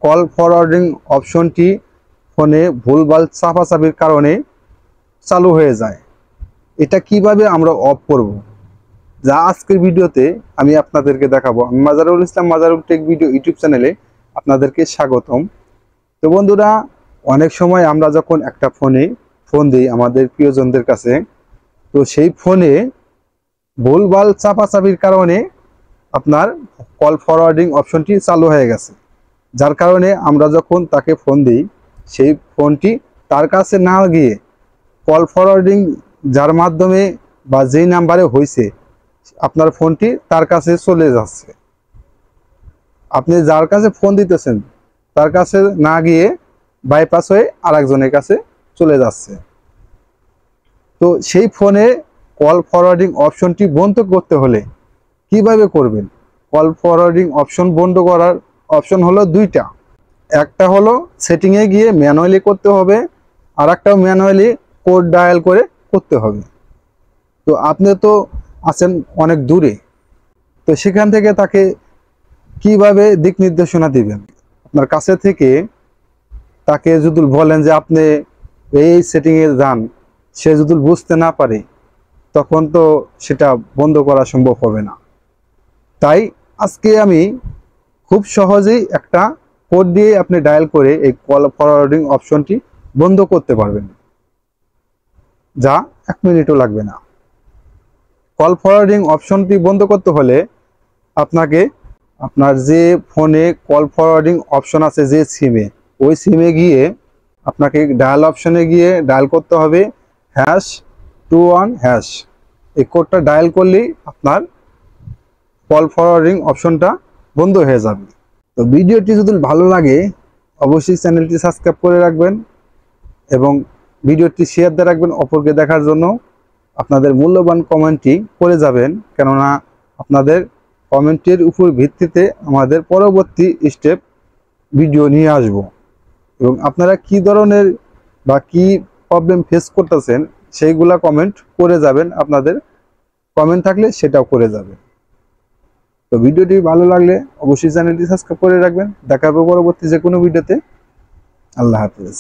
Call forwarding অপশনটি ফোনে ভুলভাল চাপাচাপির কারণে চালু হয়ে যায়। এটা কিভাবে আমরা অফ করব, যা আজকের ভিডিওতে আমি আপনাদেরকে দেখাবো। আমি মাজারুল ইসলাম, মাজারুল টেক ভিডিও ইউটিউব চ্যানেলে আপনাদেরকে স্বাগতম। তো বন্ধুরা, অনেক সময় আমরা যখন একটা ফোনে ফোন দিই আমাদের প্রিয়জনদের কাছে, তো সেই ফোনে ভুলভাল চাপাচাপির কারণে আপনার কল ফরওয়ার্ডিং অপশনটি চালু হয়ে গেছে, যার কারণে আমরা যখন তাকে ফোন দিই সেই ফোনটি তার কাছে না গিয়ে কল ফরওয়ার্ডিং যার মাধ্যমে বা যেই নাম্বারে হয়েছে আপনার ফোনটি তার কাছে চলে যাচ্ছে। আপনি যার কাছে ফোন দিতেছেন তার কাছে না গিয়ে বাইপাস হয়ে আরেকজনের কাছে চলে যাচ্ছে। তো সেই ফোনে কল ফরওয়ার্ডিং অপশনটি বন্ধ করতে হলে কিভাবে করবেন? কল ফরওয়ার্ডিং অপশন বন্ধ করার অপশন হলো দুইটা। একটা হলো সেটিংয়ে গিয়ে ম্যানুয়ালি করতে হবে, আর একটা ম্যানুয়ালি কোড ডায়াল করে করতে হবে। তো আপনি তো আছেন অনেক দূরে, তো সেখান থেকে তাকে কিভাবে দিক নির্দেশনা দিবেন? আপনার কাছে থেকে তাকে যদি বলেন যে আপনি এই সেটিংয়ে যান, সে যদি বুঝতে না পারে তখন তো সেটা বন্ধ করা সম্ভব হবে না। তাই আজকে আমি খুব সহজেই একটা কোড দিয়ে আপনি ডায়াল করে এই কল ফরওয়ার্ডিং অপশনটি বন্ধ করতে পারবেন, যা 1 মিনিটও লাগবে না। কল ফরওয়ার্ডিং অপশনটি বন্ধ করতে হলে আপনাকে আপনার যে ফোনে কল ফরওয়ার্ডিং অপশন আছে যে সিমে, ওই সিমে গিয়ে আপনাকে ডায়াল অপশনে গিয়ে ডায়াল করতে হবে #21#। এই কোডটা ডায়াল করলেই আপনার কল ফরওয়ার্ডিং অপশনটা বন্ধ হয়ে যাবে। তো ভিডিওটি যদি ভালো লাগে অবশ্যই চ্যানেলটি সাবস্ক্রাইব করে রাখবেন এবং ভিডিওটি শেয়ার দিয়ে রাখবেন অপরকে দেখার জন্য। আপনাদের মূল্যবান কমেন্টটি করে যাবেন, কেননা আপনাদের কমেন্টের উপর ভিত্তিতে আমাদের পরবর্তী স্টেপ ভিডিও নিয়ে আসব। এবং আপনারা কি ধরনের বা কি প্রবলেম ফেস করতেছেন সেইগুলা কমেন্ট করে যাবেন, আপনাদের কমেন্ট থাকলে সেটাও করে যাবেন। তো ভিডিওটি ভালো লাগলে অবশ্যই চ্যানেলটি সাবস্ক্রাইব করে রাখবেন। দেখা হবে পরবর্তী যে কোনো ভিডিওতে। আল্লাহ হাফেজ।